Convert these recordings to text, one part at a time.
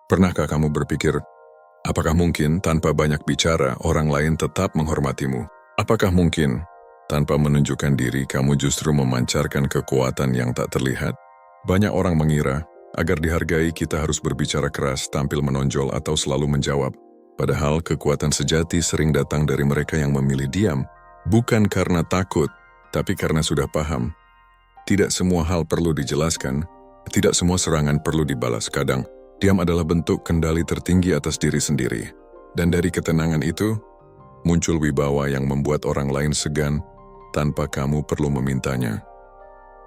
Pernahkah kamu berpikir, apakah mungkin tanpa banyak bicara, orang lain tetap menghormatimu? Apakah mungkin tanpa menunjukkan diri, kamu justru memancarkan kekuatan yang tak terlihat? Banyak orang mengira, agar dihargai kita harus berbicara keras, tampil menonjol, atau selalu menjawab. Padahal kekuatan sejati sering datang dari mereka yang memilih diam, bukan karena takut, tapi karena sudah paham. Tidak semua hal perlu dijelaskan, tidak semua serangan perlu dibalas. Kadang, diam adalah bentuk kendali tertinggi atas diri sendiri. Dan dari ketenangan itu, muncul wibawa yang membuat orang lain segan tanpa kamu perlu memintanya.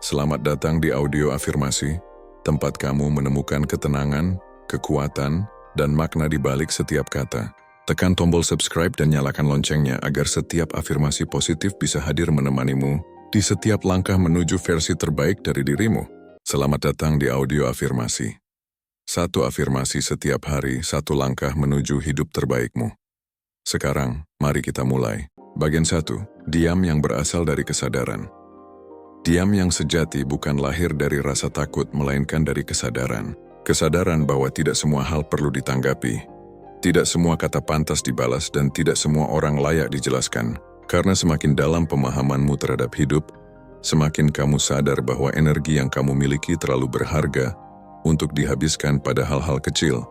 Selamat datang di audio afirmasi, tempat kamu menemukan ketenangan, kekuatan, dan makna di balik setiap kata. Tekan tombol subscribe dan nyalakan loncengnya agar setiap afirmasi positif bisa hadir menemanimu di setiap langkah menuju versi terbaik dari dirimu. Selamat datang di audio afirmasi. Satu afirmasi setiap hari, satu langkah menuju hidup terbaikmu. Sekarang, mari kita mulai. Bagian 1. Diam yang berasal dari kesadaran. Diam yang sejati bukan lahir dari rasa takut, melainkan dari kesadaran. Kesadaran bahwa tidak semua hal perlu ditanggapi. Tidak semua kata pantas dibalas dan tidak semua orang layak dijelaskan. Karena semakin dalam pemahamanmu terhadap hidup, semakin kamu sadar bahwa energi yang kamu miliki terlalu berharga untuk dihabiskan pada hal-hal kecil.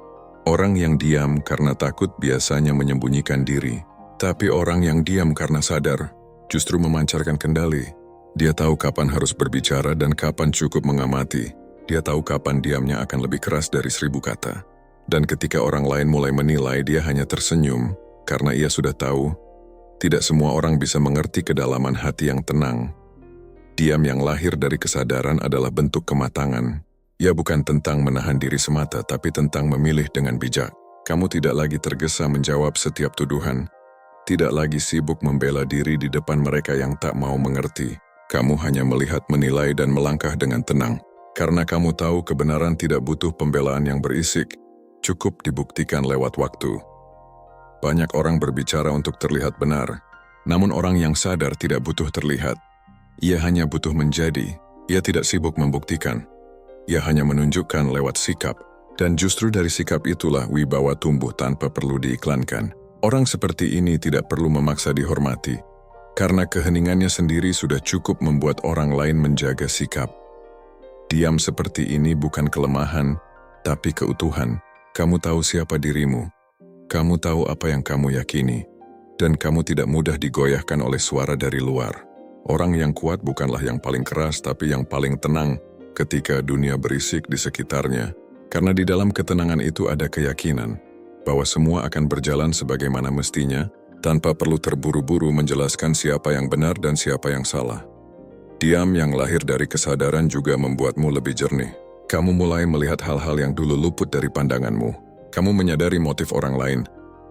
Orang yang diam karena takut biasanya menyembunyikan diri. Tapi orang yang diam karena sadar justru memancarkan kendali. Dia tahu kapan harus berbicara dan kapan cukup mengamati. Dia tahu kapan diamnya akan lebih keras dari 1000 kata. Dan ketika orang lain mulai menilai, dia hanya tersenyum karena ia sudah tahu tidak semua orang bisa mengerti kedalaman hati yang tenang. Diam yang lahir dari kesadaran adalah bentuk kematangan. Ia bukan tentang menahan diri semata, tapi tentang memilih dengan bijak. Kamu tidak lagi tergesa menjawab setiap tuduhan. Tidak lagi sibuk membela diri di depan mereka yang tak mau mengerti. Kamu hanya melihat, menilai, dan melangkah dengan tenang. Karena kamu tahu kebenaran tidak butuh pembelaan yang berisik. Cukup dibuktikan lewat waktu. Banyak orang berbicara untuk terlihat benar, namun orang yang sadar tidak butuh terlihat. Ia hanya butuh menjadi. Ia tidak sibuk membuktikan. Ia hanya menunjukkan lewat sikap. Dan justru dari sikap itulah wibawa tumbuh tanpa perlu diiklankan. Orang seperti ini tidak perlu memaksa dihormati, karena keheningannya sendiri sudah cukup membuat orang lain menjaga sikap. Diam seperti ini bukan kelemahan, tapi keutuhan. Kamu tahu siapa dirimu. Kamu tahu apa yang kamu yakini, dan kamu tidak mudah digoyahkan oleh suara dari luar. Orang yang kuat bukanlah yang paling keras, tapi yang paling tenang ketika dunia berisik di sekitarnya. Karena di dalam ketenangan itu ada keyakinan bahwa semua akan berjalan sebagaimana mestinya, tanpa perlu terburu-buru menjelaskan siapa yang benar dan siapa yang salah. Diam yang lahir dari kesadaran juga membuatmu lebih jernih. Kamu mulai melihat hal-hal yang dulu luput dari pandanganmu. Kamu menyadari motif orang lain,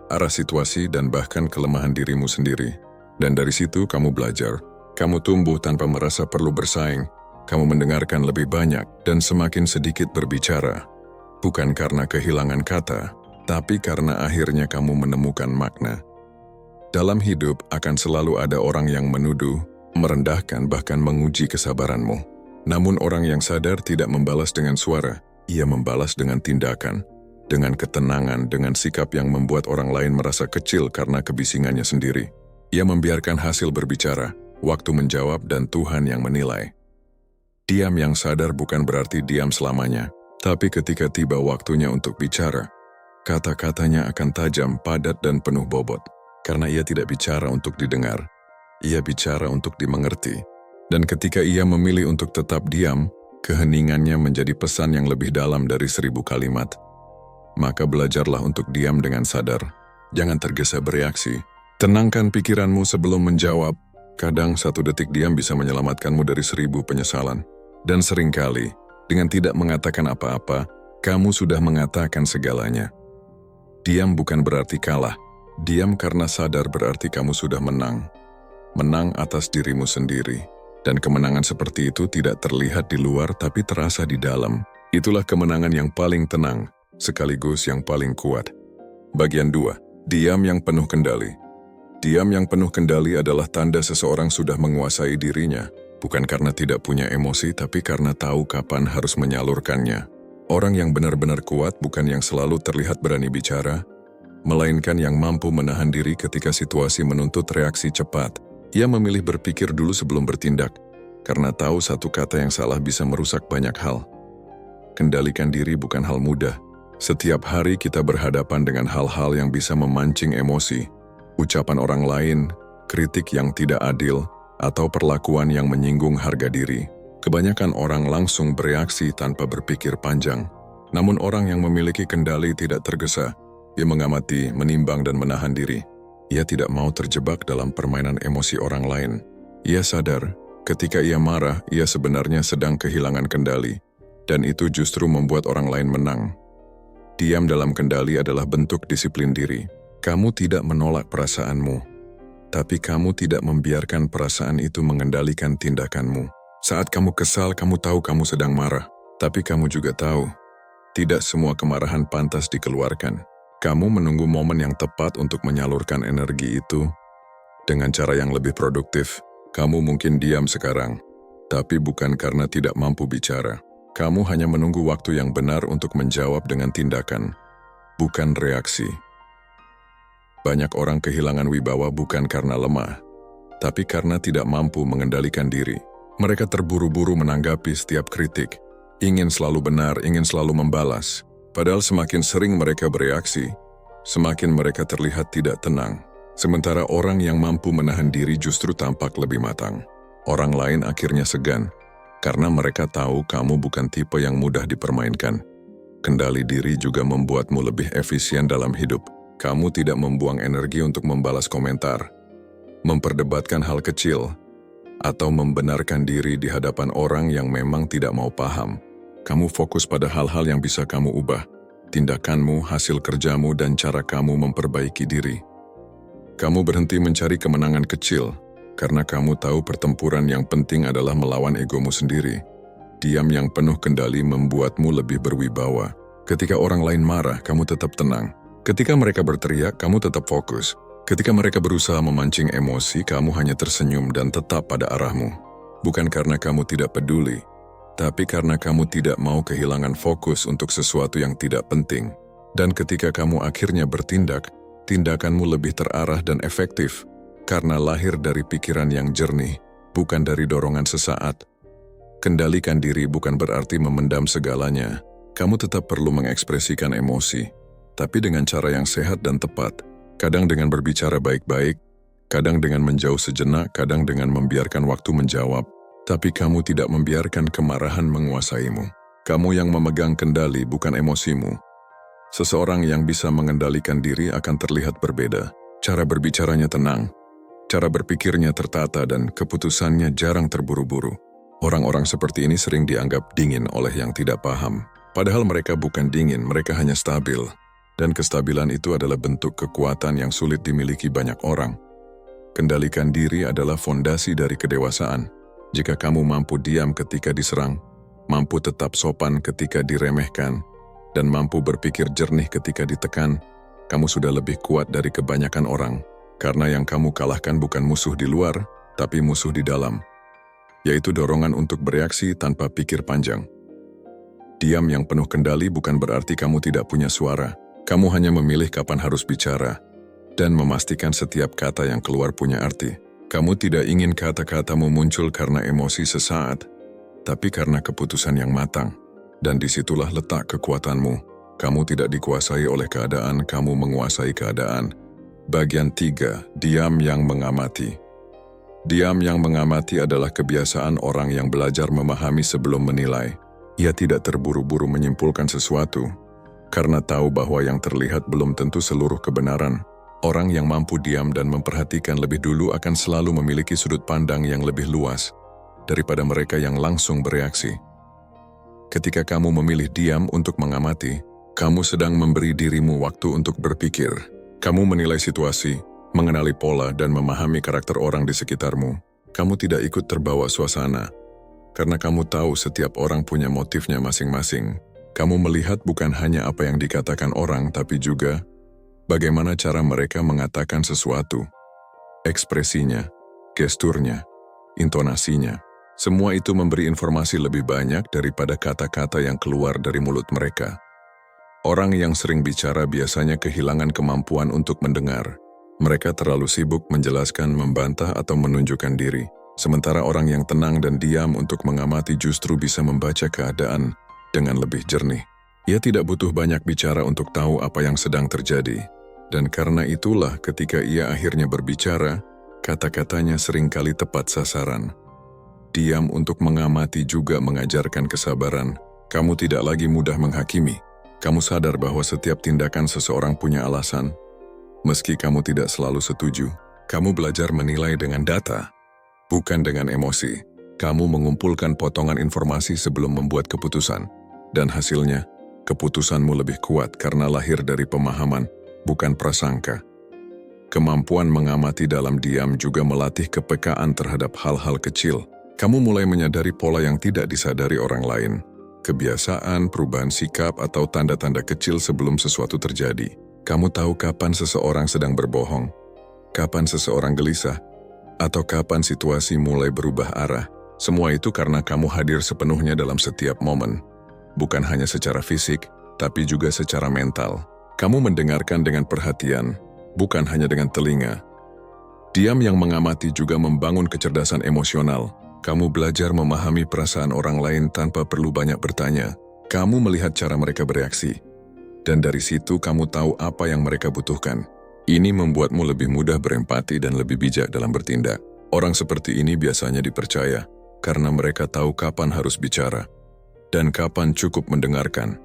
arah situasi, dan bahkan kelemahan dirimu sendiri. Dan dari situ kamu belajar. Kamu tumbuh tanpa merasa perlu bersaing. Kamu mendengarkan lebih banyak dan semakin sedikit berbicara. Bukan karena kehilangan kata, tapi karena akhirnya kamu menemukan makna. Dalam hidup akan selalu ada orang yang menuduh, merendahkan, bahkan menguji kesabaranmu. Namun orang yang sadar tidak membalas dengan suara, ia membalas dengan tindakan. Dengan ketenangan, dengan sikap yang membuat orang lain merasa kecil karena kebisingannya sendiri. Ia membiarkan hasil berbicara, waktu menjawab, dan Tuhan yang menilai. Diam yang sadar bukan berarti diam selamanya, tapi ketika tiba waktunya untuk bicara, kata-katanya akan tajam, padat, dan penuh bobot. Karena ia tidak bicara untuk didengar, ia bicara untuk dimengerti. Dan ketika ia memilih untuk tetap diam, keheningannya menjadi pesan yang lebih dalam dari 1000 kalimat. Maka belajarlah untuk diam dengan sadar. Jangan tergesa bereaksi. Tenangkan pikiranmu sebelum menjawab. Kadang 1 detik diam bisa menyelamatkanmu dari 1000 penyesalan. Dan seringkali, dengan tidak mengatakan apa-apa, kamu sudah mengatakan segalanya. Diam bukan berarti kalah. Diam karena sadar berarti kamu sudah menang. Menang atas dirimu sendiri. Dan kemenangan seperti itu tidak terlihat di luar tapi terasa di dalam. Itulah kemenangan yang paling tenang, sekaligus yang paling kuat. Bagian 2. Diam yang penuh kendali. Diam yang penuh kendali adalah tanda seseorang sudah menguasai dirinya, bukan karena tidak punya emosi, tapi karena tahu kapan harus menyalurkannya. Orang yang benar-benar kuat bukan yang selalu terlihat berani bicara, melainkan yang mampu menahan diri ketika situasi menuntut reaksi cepat. Ia memilih berpikir dulu sebelum bertindak, karena tahu satu kata yang salah bisa merusak banyak hal. Kendalikan diri bukan hal mudah. Setiap hari kita berhadapan dengan hal-hal yang bisa memancing emosi, ucapan orang lain, kritik yang tidak adil, atau perlakuan yang menyinggung harga diri. Kebanyakan orang langsung bereaksi tanpa berpikir panjang. Namun orang yang memiliki kendali tidak tergesa. Ia mengamati, menimbang, dan menahan diri. Ia tidak mau terjebak dalam permainan emosi orang lain. Ia sadar, ketika ia marah, ia sebenarnya sedang kehilangan kendali. Dan itu justru membuat orang lain menang. Diam dalam kendali adalah bentuk disiplin diri. Kamu tidak menolak perasaanmu, tapi kamu tidak membiarkan perasaan itu mengendalikan tindakanmu. Saat kamu kesal, kamu tahu kamu sedang marah. Tapi kamu juga tahu, tidak semua kemarahan pantas dikeluarkan. Kamu menunggu momen yang tepat untuk menyalurkan energi itu. Dengan cara yang lebih produktif, kamu mungkin diam sekarang. Tapi bukan karena tidak mampu bicara. Kamu hanya menunggu waktu yang benar untuk menjawab dengan tindakan, bukan reaksi. Banyak orang kehilangan wibawa bukan karena lemah, tapi karena tidak mampu mengendalikan diri. Mereka terburu-buru menanggapi setiap kritik, ingin selalu benar, ingin selalu membalas. Padahal semakin sering mereka bereaksi, semakin mereka terlihat tidak tenang. Sementara orang yang mampu menahan diri justru tampak lebih matang. Orang lain akhirnya segan, karena mereka tahu kamu bukan tipe yang mudah dipermainkan. Kendali diri juga membuatmu lebih efisien dalam hidup. Kamu tidak membuang energi untuk membalas komentar, memperdebatkan hal kecil, atau membenarkan diri di hadapan orang yang memang tidak mau paham. Kamu fokus pada hal-hal yang bisa kamu ubah, tindakanmu, hasil kerjamu, dan cara kamu memperbaiki diri. Kamu berhenti mencari kemenangan kecil, karena kamu tahu pertempuran yang penting adalah melawan egomu sendiri. Diam yang penuh kendali membuatmu lebih berwibawa. Ketika orang lain marah, kamu tetap tenang. Ketika mereka berteriak, kamu tetap fokus. Ketika mereka berusaha memancing emosi, kamu hanya tersenyum dan tetap pada arahmu. Bukan karena kamu tidak peduli, tapi karena kamu tidak mau kehilangan fokus untuk sesuatu yang tidak penting. Dan ketika kamu akhirnya bertindak, tindakanmu lebih terarah dan efektif, karena lahir dari pikiran yang jernih, bukan dari dorongan sesaat. Kendalikan diri bukan berarti memendam segalanya. Kamu tetap perlu mengekspresikan emosi, tapi dengan cara yang sehat dan tepat. Kadang dengan berbicara baik-baik, kadang dengan menjauh sejenak, kadang dengan membiarkan waktu menjawab. Tapi kamu tidak membiarkan kemarahan menguasaimu. Kamu yang memegang kendali, bukan emosimu. Seseorang yang bisa mengendalikan diri akan terlihat berbeda. Cara berbicaranya tenang, cara berpikirnya tertata, dan keputusannya jarang terburu-buru. Orang-orang seperti ini sering dianggap dingin oleh yang tidak paham. Padahal mereka bukan dingin, mereka hanya stabil. Dan kestabilan itu adalah bentuk kekuatan yang sulit dimiliki banyak orang. Kendalikan diri adalah fondasi dari kedewasaan. Jika kamu mampu diam ketika diserang, mampu tetap sopan ketika diremehkan, dan mampu berpikir jernih ketika ditekan, kamu sudah lebih kuat dari kebanyakan orang. Karena yang kamu kalahkan bukan musuh di luar, tapi musuh di dalam, yaitu dorongan untuk bereaksi tanpa pikir panjang. Diam yang penuh kendali bukan berarti kamu tidak punya suara. Kamu hanya memilih kapan harus bicara, dan memastikan setiap kata yang keluar punya arti. Kamu tidak ingin kata-katamu muncul karena emosi sesaat, tapi karena keputusan yang matang. Dan disitulah letak kekuatanmu. Kamu tidak dikuasai oleh keadaan, kamu menguasai keadaan. Bagian 3, diam yang mengamati. Diam yang mengamati adalah kebiasaan orang yang belajar memahami sebelum menilai. Ia tidak terburu-buru menyimpulkan sesuatu, karena tahu bahwa yang terlihat belum tentu seluruh kebenaran. Orang yang mampu diam dan memperhatikan lebih dulu akan selalu memiliki sudut pandang yang lebih luas daripada mereka yang langsung bereaksi. Ketika kamu memilih diam untuk mengamati, kamu sedang memberi dirimu waktu untuk berpikir. Kamu menilai situasi, mengenali pola, dan memahami karakter orang di sekitarmu. Kamu tidak ikut terbawa suasana, karena kamu tahu setiap orang punya motifnya masing-masing. Kamu melihat bukan hanya apa yang dikatakan orang, tapi juga bagaimana cara mereka mengatakan sesuatu. Ekspresinya, gesturnya, intonasinya. Semua itu memberi informasi lebih banyak daripada kata-kata yang keluar dari mulut mereka. Orang yang sering bicara biasanya kehilangan kemampuan untuk mendengar. Mereka terlalu sibuk menjelaskan, membantah, atau menunjukkan diri. Sementara orang yang tenang dan diam untuk mengamati justru bisa membaca keadaan dengan lebih jernih. Ia tidak butuh banyak bicara untuk tahu apa yang sedang terjadi. Dan karena itulah ketika ia akhirnya berbicara, kata-katanya seringkali tepat sasaran. Diam untuk mengamati juga mengajarkan kesabaran. Kamu tidak lagi mudah menghakimi. Kamu sadar bahwa setiap tindakan seseorang punya alasan. Meski kamu tidak selalu setuju, kamu belajar menilai dengan data, bukan dengan emosi. Kamu mengumpulkan potongan informasi sebelum membuat keputusan. Dan hasilnya, keputusanmu lebih kuat karena lahir dari pemahaman, bukan prasangka. Kemampuan mengamati dalam diam juga melatih kepekaan terhadap hal-hal kecil. Kamu mulai menyadari pola yang tidak disadari orang lain. Kebiasaan, perubahan sikap, atau tanda-tanda kecil sebelum sesuatu terjadi. Kamu tahu kapan seseorang sedang berbohong, kapan seseorang gelisah, atau kapan situasi mulai berubah arah. Semua itu karena kamu hadir sepenuhnya dalam setiap momen. Bukan hanya secara fisik, tapi juga secara mental. Kamu mendengarkan dengan perhatian, bukan hanya dengan telinga. Diam yang mengamati juga membangun kecerdasan emosional. Kamu belajar memahami perasaan orang lain tanpa perlu banyak bertanya. Kamu melihat cara mereka bereaksi. Dan dari situ kamu tahu apa yang mereka butuhkan. Ini membuatmu lebih mudah berempati dan lebih bijak dalam bertindak. Orang seperti ini biasanya dipercaya karena mereka tahu kapan harus bicara dan kapan cukup mendengarkan.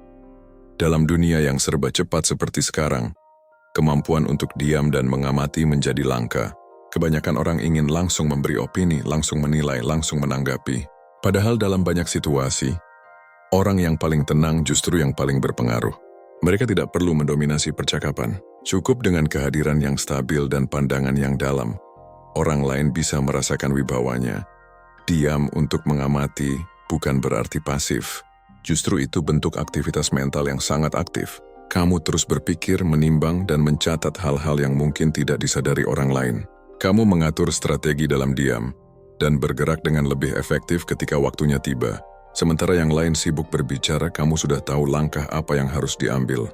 Dalam dunia yang serba cepat seperti sekarang, kemampuan untuk diam dan mengamati menjadi langka. Kebanyakan orang ingin langsung memberi opini, langsung menilai, langsung menanggapi. Padahal dalam banyak situasi, orang yang paling tenang justru yang paling berpengaruh. Mereka tidak perlu mendominasi percakapan. Cukup dengan kehadiran yang stabil dan pandangan yang dalam. Orang lain bisa merasakan wibawanya. Diam untuk mengamati bukan berarti pasif. Justru itu bentuk aktivitas mental yang sangat aktif. Kamu terus berpikir, menimbang, dan mencatat hal-hal yang mungkin tidak disadari orang lain. Kamu mengatur strategi dalam diam dan bergerak dengan lebih efektif ketika waktunya tiba. Sementara yang lain sibuk berbicara, kamu sudah tahu langkah apa yang harus diambil.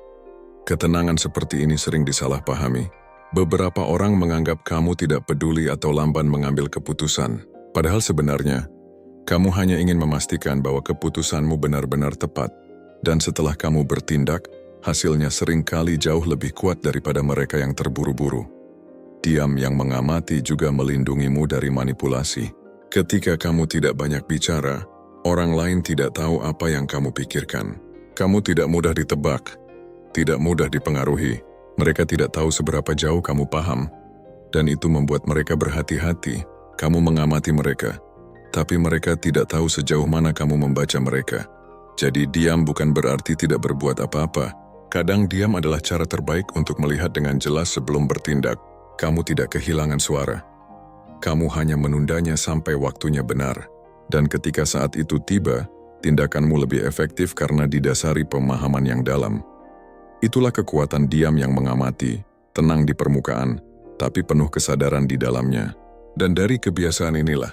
Ketenangan seperti ini sering disalahpahami. Beberapa orang menganggap kamu tidak peduli atau lamban mengambil keputusan. Padahal sebenarnya, kamu hanya ingin memastikan bahwa keputusanmu benar-benar tepat. Dan setelah kamu bertindak, hasilnya seringkali jauh lebih kuat daripada mereka yang terburu-buru. Diam yang mengamati juga melindungimu dari manipulasi. Ketika kamu tidak banyak bicara, orang lain tidak tahu apa yang kamu pikirkan. Kamu tidak mudah ditebak, tidak mudah dipengaruhi. Mereka tidak tahu seberapa jauh kamu paham, dan itu membuat mereka berhati-hati. Kamu mengamati mereka, tapi mereka tidak tahu sejauh mana kamu membaca mereka. Jadi diam bukan berarti tidak berbuat apa-apa. Kadang diam adalah cara terbaik untuk melihat dengan jelas sebelum bertindak. Kamu tidak kehilangan suara. Kamu hanya menundanya sampai waktunya benar. Dan ketika saat itu tiba, tindakanmu lebih efektif karena didasari pemahaman yang dalam. Itulah kekuatan diam yang mengamati, tenang di permukaan, tapi penuh kesadaran di dalamnya. Dan dari kebiasaan inilah,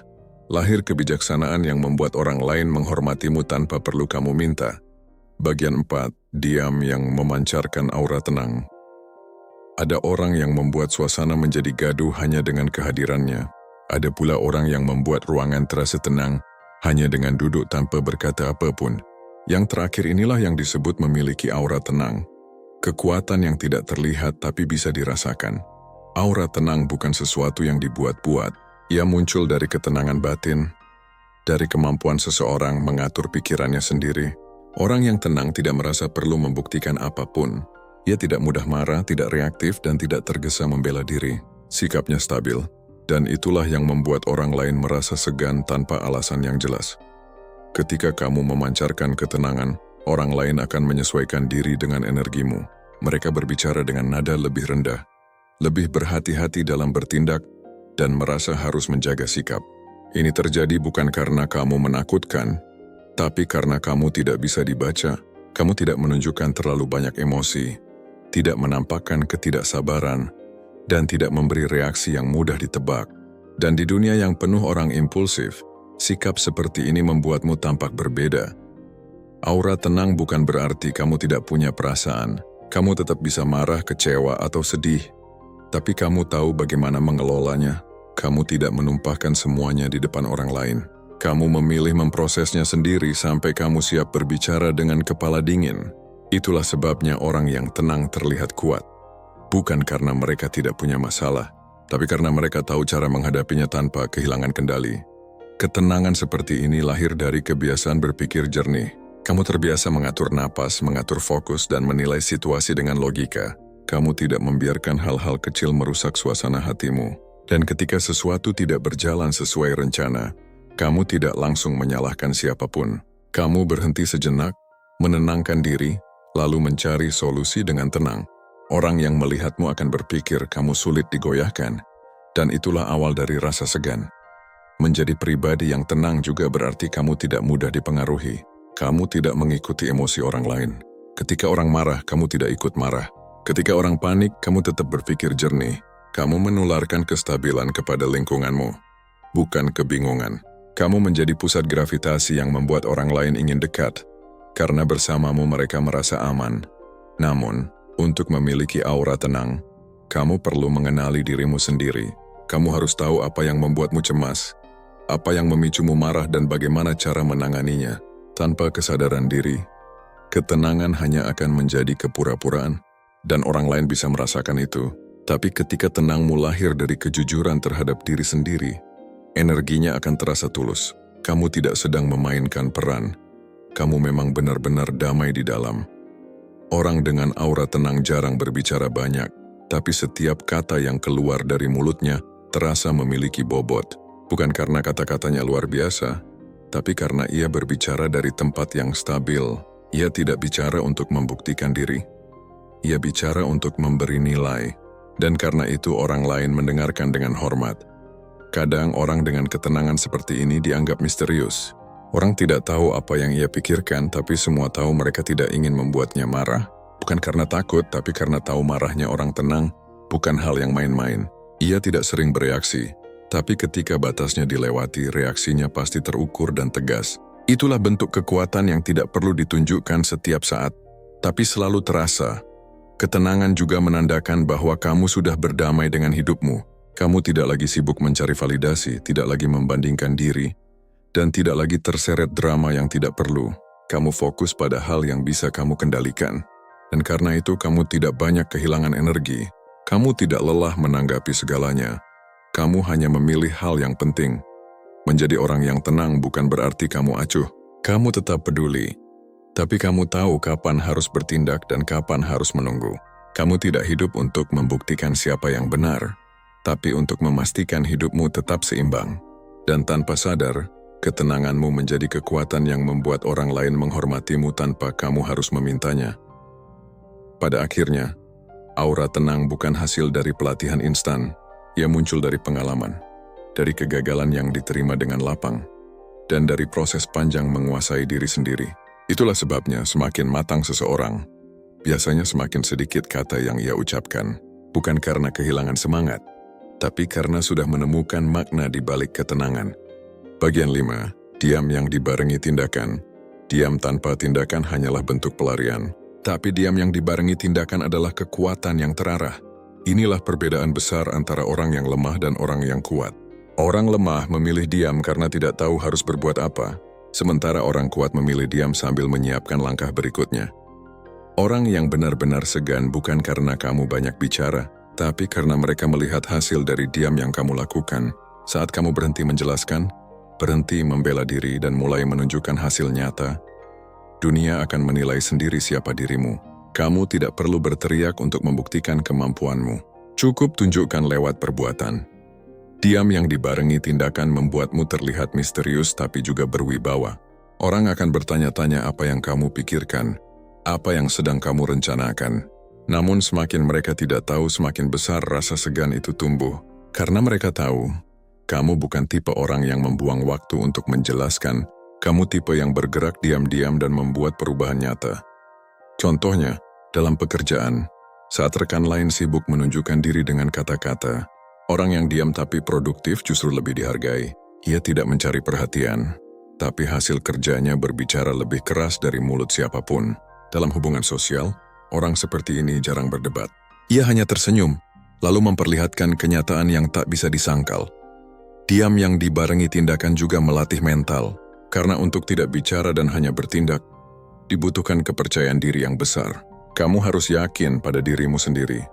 lahir kebijaksanaan yang membuat orang lain menghormatimu tanpa perlu kamu minta. Bagian 4, diam yang memancarkan aura tenang. Ada orang yang membuat suasana menjadi gaduh hanya dengan kehadirannya. Ada pula orang yang membuat ruangan terasa tenang hanya dengan duduk tanpa berkata apapun. Yang terakhir inilah yang disebut memiliki aura tenang. Kekuatan yang tidak terlihat tapi bisa dirasakan. Aura tenang bukan sesuatu yang dibuat-buat. Ia muncul dari ketenangan batin, dari kemampuan seseorang mengatur pikirannya sendiri. Orang yang tenang tidak merasa perlu membuktikan apapun. Ia tidak mudah marah, tidak reaktif, dan tidak tergesa membela diri. Sikapnya stabil, dan itulah yang membuat orang lain merasa segan tanpa alasan yang jelas. Ketika kamu memancarkan ketenangan, orang lain akan menyesuaikan diri dengan energimu. Mereka berbicara dengan nada lebih rendah, lebih berhati-hati dalam bertindak, dan merasa harus menjaga sikap. Ini terjadi bukan karena kamu menakutkan, tapi karena kamu tidak bisa dibaca. Kamu tidak menunjukkan terlalu banyak emosi, tidak menampakkan ketidaksabaran, dan tidak memberi reaksi yang mudah ditebak. Dan di dunia yang penuh orang impulsif, Sikap seperti ini membuatmu tampak berbeda. Aura tenang bukan berarti kamu tidak punya perasaan. Kamu tetap bisa marah, kecewa, atau sedih. Tapi kamu tahu bagaimana mengelolanya. Kamu tidak menumpahkan semuanya di depan orang lain. Kamu memilih memprosesnya sendiri sampai kamu siap berbicara dengan kepala dingin. Itulah sebabnya orang yang tenang terlihat kuat. Bukan karena mereka tidak punya masalah, tapi karena mereka tahu cara menghadapinya tanpa kehilangan kendali. Ketenangan seperti ini lahir dari kebiasaan berpikir jernih. Kamu terbiasa mengatur napas, mengatur fokus, dan menilai situasi dengan logika. Kamu tidak membiarkan hal-hal kecil merusak suasana hatimu. Dan ketika sesuatu tidak berjalan sesuai rencana, kamu tidak langsung menyalahkan siapapun. Kamu berhenti sejenak, menenangkan diri, lalu mencari solusi dengan tenang. Orang yang melihatmu akan berpikir kamu sulit digoyahkan, dan itulah awal dari rasa segan. Menjadi pribadi yang tenang juga berarti kamu tidak mudah dipengaruhi. Kamu tidak mengikuti emosi orang lain. Ketika orang marah, kamu tidak ikut marah. Ketika orang panik, kamu tetap berpikir jernih. Kamu menularkan kestabilan kepada lingkunganmu, bukan kebingungan. Kamu menjadi pusat gravitasi yang membuat orang lain ingin dekat, karena bersamamu mereka merasa aman. Namun, untuk memiliki aura tenang, kamu perlu mengenali dirimu sendiri. Kamu harus tahu apa yang membuatmu cemas, apa yang memicumu marah, dan bagaimana cara menanganinya. Tanpa kesadaran diri, ketenangan hanya akan menjadi kepura-puraan, dan orang lain bisa merasakan itu. Tapi ketika tenangmu lahir dari kejujuran terhadap diri sendiri, energinya akan terasa tulus. Kamu tidak sedang memainkan peran. Kamu memang benar-benar damai di dalam. Orang dengan aura tenang jarang berbicara banyak, tapi setiap kata yang keluar dari mulutnya terasa memiliki bobot. Bukan karena kata-katanya luar biasa, tapi karena ia berbicara dari tempat yang stabil. Ia tidak bicara untuk membuktikan diri. Ia bicara untuk memberi nilai. Dan karena itu orang lain mendengarkan dengan hormat. Kadang orang dengan ketenangan seperti ini dianggap misterius. Orang tidak tahu apa yang ia pikirkan, tapi semua tahu mereka tidak ingin membuatnya marah. Bukan karena takut, tapi karena tahu marahnya orang tenang bukan hal yang main-main. Ia tidak sering bereaksi, tapi ketika batasnya dilewati, reaksinya pasti terukur dan tegas. Itulah bentuk kekuatan yang tidak perlu ditunjukkan setiap saat, tapi selalu terasa. Ketenangan juga menandakan bahwa kamu sudah berdamai dengan hidupmu. Kamu tidak lagi sibuk mencari validasi, tidak lagi membandingkan diri, dan tidak lagi terseret drama yang tidak perlu. Kamu fokus pada hal yang bisa kamu kendalikan. Dan karena itu kamu tidak banyak kehilangan energi. Kamu tidak lelah menanggapi segalanya. Kamu hanya memilih hal yang penting. Menjadi orang yang tenang bukan berarti kamu acuh. Kamu tetap peduli. Tapi kamu tahu kapan harus bertindak dan kapan harus menunggu. Kamu tidak hidup untuk membuktikan siapa yang benar, tapi untuk memastikan hidupmu tetap seimbang. Dan tanpa sadar, ketenanganmu menjadi kekuatan yang membuat orang lain menghormatimu tanpa kamu harus memintanya. Pada akhirnya, aura tenang bukan hasil dari pelatihan instan. Ia muncul dari pengalaman, dari kegagalan yang diterima dengan lapang, dan dari proses panjang menguasai diri sendiri. Itulah sebabnya semakin matang seseorang, biasanya semakin sedikit kata yang ia ucapkan, bukan karena kehilangan semangat, tapi karena sudah menemukan makna di balik ketenangan. Bagian 5, diam yang dibarengi tindakan. Diam tanpa tindakan hanyalah bentuk pelarian, tapi diam yang dibarengi tindakan adalah kekuatan yang terarah. Inilah perbedaan besar antara orang yang lemah dan orang yang kuat. Orang lemah memilih diam karena tidak tahu harus berbuat apa, sementara orang kuat memilih diam sambil menyiapkan langkah berikutnya. Orang yang benar-benar segan bukan karena kamu banyak bicara, tapi karena mereka melihat hasil dari diam yang kamu lakukan. Saat kamu berhenti menjelaskan, berhenti membela diri dan mulai menunjukkan hasil nyata, dunia akan menilai sendiri siapa dirimu. Kamu tidak perlu berteriak untuk membuktikan kemampuanmu. Cukup tunjukkan lewat perbuatan. Diam yang dibarengi tindakan membuatmu terlihat misterius tapi juga berwibawa. Orang akan bertanya-tanya apa yang kamu pikirkan, apa yang sedang kamu rencanakan. Namun semakin mereka tidak tahu, semakin besar rasa segan itu tumbuh. Karena mereka tahu, kamu bukan tipe orang yang membuang waktu untuk menjelaskan. Kamu tipe yang bergerak diam-diam dan membuat perubahan nyata. Contohnya, dalam pekerjaan, saat rekan lain sibuk menunjukkan diri dengan kata-kata, orang yang diam tapi produktif justru lebih dihargai. Ia tidak mencari perhatian, tapi hasil kerjanya berbicara lebih keras dari mulut siapapun. Dalam hubungan sosial, orang seperti ini jarang berdebat. Ia hanya tersenyum, lalu memperlihatkan kenyataan yang tak bisa disangkal. Diam yang dibarengi tindakan juga melatih mental, karena untuk tidak bicara dan hanya bertindak, dibutuhkan kepercayaan diri yang besar. Kamu harus yakin pada dirimu sendiri.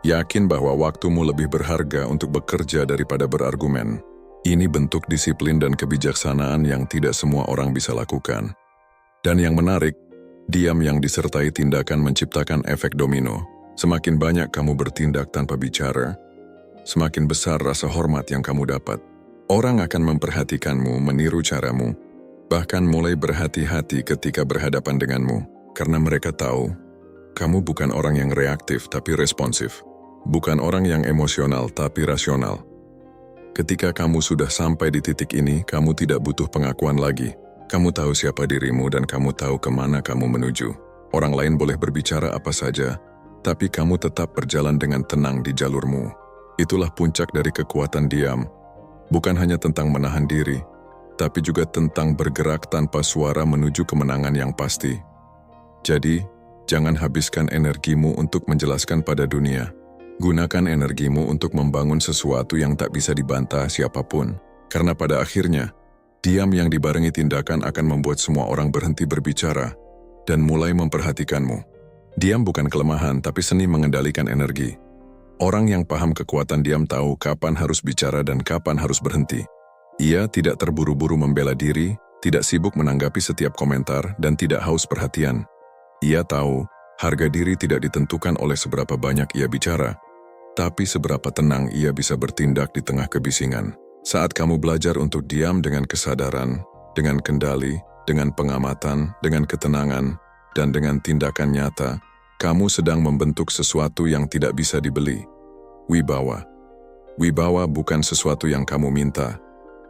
Yakin bahwa waktumu lebih berharga untuk bekerja daripada berargumen. Ini bentuk disiplin dan kebijaksanaan yang tidak semua orang bisa lakukan. Dan yang menarik, diam yang disertai tindakan menciptakan efek domino. Semakin banyak kamu bertindak tanpa bicara, semakin besar rasa hormat yang kamu dapat. Orang akan memperhatikanmu, meniru caramu, bahkan mulai berhati-hati ketika berhadapan denganmu, karena mereka tahu kamu bukan orang yang reaktif tapi responsif, bukan orang yang emosional tapi rasional. Ketika kamu sudah sampai di titik ini, kamu tidak butuh pengakuan lagi. Kamu tahu siapa dirimu dan kamu tahu kemana kamu menuju. Orang lain boleh berbicara apa saja, tapi kamu tetap berjalan dengan tenang di jalurmu. Itulah puncak dari kekuatan diam. Bukan hanya tentang menahan diri, tapi juga tentang bergerak tanpa suara menuju kemenangan yang pasti. Jadi, jangan habiskan energimu untuk menjelaskan pada dunia. Gunakan energimu untuk membangun sesuatu yang tak bisa dibantah siapapun. Karena pada akhirnya, diam yang dibarengi tindakan akan membuat semua orang berhenti berbicara dan mulai memperhatikanmu. Diam bukan kelemahan, tapi seni mengendalikan energi. Orang yang paham kekuatan diam tahu kapan harus bicara dan kapan harus berhenti. Ia tidak terburu-buru membela diri, tidak sibuk menanggapi setiap komentar, dan tidak haus perhatian. Ia tahu, harga diri tidak ditentukan oleh seberapa banyak ia bicara, tapi seberapa tenang ia bisa bertindak di tengah kebisingan. Saat kamu belajar untuk diam dengan kesadaran, dengan kendali, dengan pengamatan, dengan ketenangan, dan dengan tindakan nyata, kamu sedang membentuk sesuatu yang tidak bisa dibeli. Wibawa. Wibawa bukan sesuatu yang kamu minta,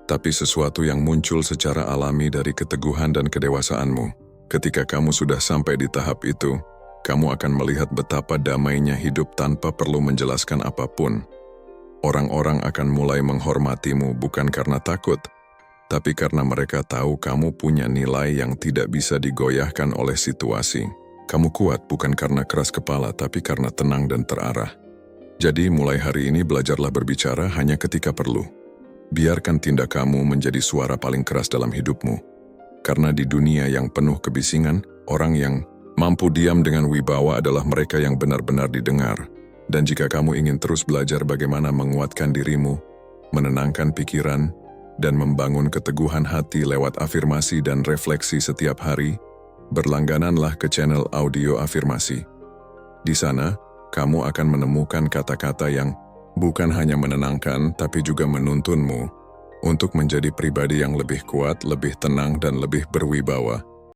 tapi sesuatu yang muncul secara alami dari keteguhan dan kedewasaanmu. Ketika kamu sudah sampai di tahap itu, kamu akan melihat betapa damainya hidup tanpa perlu menjelaskan apapun. Orang-orang akan mulai menghormatimu bukan karena takut, tapi karena mereka tahu kamu punya nilai yang tidak bisa digoyahkan oleh situasi. Kamu kuat bukan karena keras kepala, tapi karena tenang dan terarah. Jadi mulai hari ini belajarlah berbicara hanya ketika perlu. Biarkan tindak kamu menjadi suara paling keras dalam hidupmu. Karena di dunia yang penuh kebisingan, orang yang mampu diam dengan wibawa adalah mereka yang benar-benar didengar. Dan jika kamu ingin terus belajar bagaimana menguatkan dirimu, menenangkan pikiran, dan membangun keteguhan hati lewat afirmasi dan refleksi setiap hari, berlanggananlah ke channel audio afirmasi. Di sana, kamu akan menemukan kata-kata yang bukan hanya menenangkan, tapi juga menuntunmu untuk menjadi pribadi yang lebih kuat, lebih tenang, dan lebih berwibawa.